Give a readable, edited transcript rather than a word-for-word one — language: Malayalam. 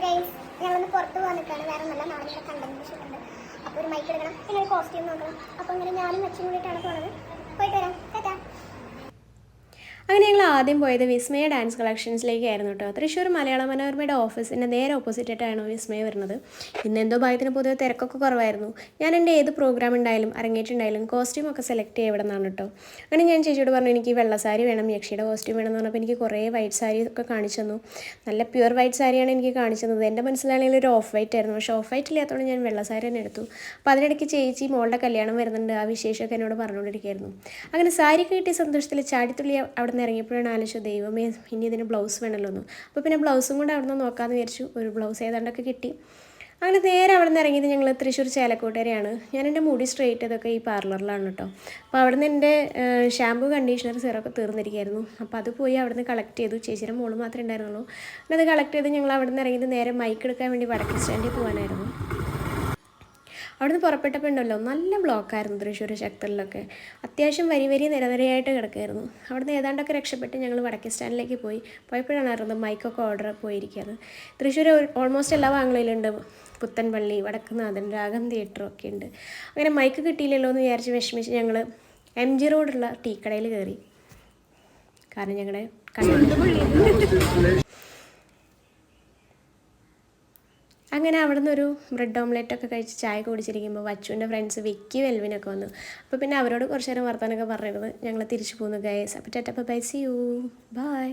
ഗൈസ്, ഞങ്ങളൊന്ന് പുറത്ത് പോകാൻ നിൽക്കുകയാണ്. വേറെ നല്ല നാളെ ഞങ്ങളുടെ കണ്ടന്റ് ഷൂട്ട് ഉണ്ട്. അപ്പോൾ ഒരു മൈക്ക് എടുക്കണം, പിന്നെ കോസ്റ്റ്യൂം നോക്കണം. അപ്പോൾ അങ്ങനെ ഞാനും അച്ഛനും കൂടിയിട്ടാണ് പോകുന്നത്. പോയിട്ട് വരാം. ടാറ്റാ. അങ്ങനെ ഞങ്ങൾ ആദ്യം പോയത് വിസ്മയ ഡാൻസ് കളക്ഷൻസിലേക്കായിരുന്നു കേട്ടോ. തൃശ്ശൂർ മലയാള മനോരമയുടെ ഓഫീസിൻ്റെ നേരെ ഓപ്പോസിറ്റായിട്ടാണ് വിസ്മയ വരുന്നത്. ഇന്നെന്തോ ഭാഗ്യത്തിന് പൊതുവെ തിരക്കൊക്കെ കുറവായിരുന്നു. ഞാൻ എൻ്റെ ഏത് പ്രോഗ്രാം ഉണ്ടായാലും അരങ്ങേറ്റുണ്ടായാലും കോസ്റ്റ്യൂമൊക്കെ സെലക്ട് ചെയ്യുക ഇവിടെ നിന്നാണ് കേട്ടോ. അങ്ങനെ ഞാൻ ചേച്ചിയോട് പറഞ്ഞു എനിക്ക് വെള്ള സാരി വേണം, യക്ഷിയുടെ കോസ്റ്റ്യൂം വേണം എന്ന് പറഞ്ഞപ്പോൾ എനിക്ക് കുറേ വൈറ്റ് സാരി ഒക്കെ കാണിച്ചു തന്നു. നല്ല പ്യുവർ വൈറ്റ് സാരിയാണ് എനിക്ക് കാണിച്ചു തന്നത്. എൻ്റെ മനസ്സിലാണെങ്കിൽ ഒരു ഓഫ് വൈറ്റ് ആയിരുന്നു, പക്ഷേ ഓഫ് വൈറ്റ് ഇല്ലാത്തതുകൊണ്ട് ഞാൻ വെള്ള സാരി തന്നെ എടുത്തു. അപ്പോൾ അതിനിടയ്ക്ക് ചേച്ചി മോളുടെ കല്യാണം വരുന്നുണ്ട്, ആ വിശേഷമൊക്കെ എന്നോട് പറഞ്ഞുകൊണ്ടിരിക്കുകയായിരുന്നു. അങ്ങനെ സാരി കിട്ടിയ സന്തോഷത്തിൽ ചാടിത്തുള്ളി അവിടെ നിന്ന് ഇറങ്ങിയപ്പോഴാണ് ആലോചിച്ചത്, ദൈവമേ ഇനി ഇതിന് ബ്ലൗസ് വേണമല്ലോ എന്ന്. അപ്പോൾ പിന്നെ ബ്ലൗസും കൂടെ അവിടെ നിന്ന് നോക്കാമെന്ന് വിചാരിച്ചു. ഒരു ബ്ലൗസ് ഏതാണ്ടൊക്കെ കിട്ടി. അങ്ങനെ നേരെ അവിടെ നിന്ന് ഇറങ്ങിയത് ഞങ്ങൾ തൃശ്ശൂർ ചേലക്കോട്ടരെയാണ്. ഞാൻ എൻ്റെ മുടി സ്ട്രെയിറ്റ് ചെയ്തൊക്കെ ഈ പാർലറിലാണ് കേട്ടോ. അപ്പോൾ അവിടെ നിന്ന് എൻ്റെ ഷാമ്പൂ കണ്ടീഷണർ സിറമൊക്കെ തീർന്നിരിക്കുകയായിരുന്നു. അപ്പോൾ അത് പോയി അവിടെ നിന്ന് കളക്ട് ചെയ്തു. ചേച്ചിയുടെ മോള് മാത്രമേ ഉണ്ടായിരുന്നുള്ളൂ. പിന്നെ അത് കളക്ട് ചെയ്ത് ഞങ്ങൾ അവിടെ നിന്ന് ഇറങ്ങിയത് നേരെ മൈക്ക് എടുക്കാൻ വേണ്ടി വടക്കേ സ്റ്റാൻഡിൽ പോകാനായിരുന്നു. അവിടുന്ന് പുറപ്പെട്ടപ്പോൾ ഉണ്ടല്ലോ നല്ല ബ്ലോക്കായിരുന്നു തൃശ്ശൂർ ശക്തറിലൊക്കെ. അത്യാവശ്യം വരി നിരനിരയായിട്ട് കിടക്കുമായിരുന്നു. അവിടുന്ന് ഏതാണ്ടൊക്കെ രക്ഷപ്പെട്ട് ഞങ്ങൾ വടക്കേ സ്റ്റാൻഡിലേക്ക് പോയപ്പോഴാണ് അറിയുന്നത് മൈക്കൊക്കെ ഓർഡർ പോയിരിക്കുന്നത്. തൃശ്ശൂർ ഓൾമോസ്റ്റ് എല്ലാ ഭാഗങ്ങളിലുണ്ട്. പുത്തൻപള്ളി, വടക്കുന്നാഥൻ, രാഗം തിയേറ്ററും ഒക്കെ ഉണ്ട്. അങ്ങനെ മൈക്ക് കിട്ടിയില്ലല്ലോ എന്ന് വിചാരിച്ച് വിഷമിച്ച് ഞങ്ങൾ MG റോഡുള്ള ടീക്കടയിൽ കയറി. കാരണം ഞങ്ങളുടെ അങ്ങനെ അവിടെ നിന്നൊരു ബ്രെഡ് ഓംലെറ്റൊക്കെ കഴിച്ച് ചായ കുടിച്ചിരിക്കുമ്പോൾ വച്ചുവിൻ്റെ ഫ്രണ്ട്സ് വിക്കി വെൽവിനൊക്കെ വന്നു. അപ്പോൾ പിന്നെ അവരോട് കുറച്ച് നേരം വർത്താനൊക്കെ പറഞ്ഞിരുന്നത് ഞങ്ങൾ തിരിച്ചു പോകുന്നു ഗൈസ്. അപ്പോൾ tata bye, see you, by.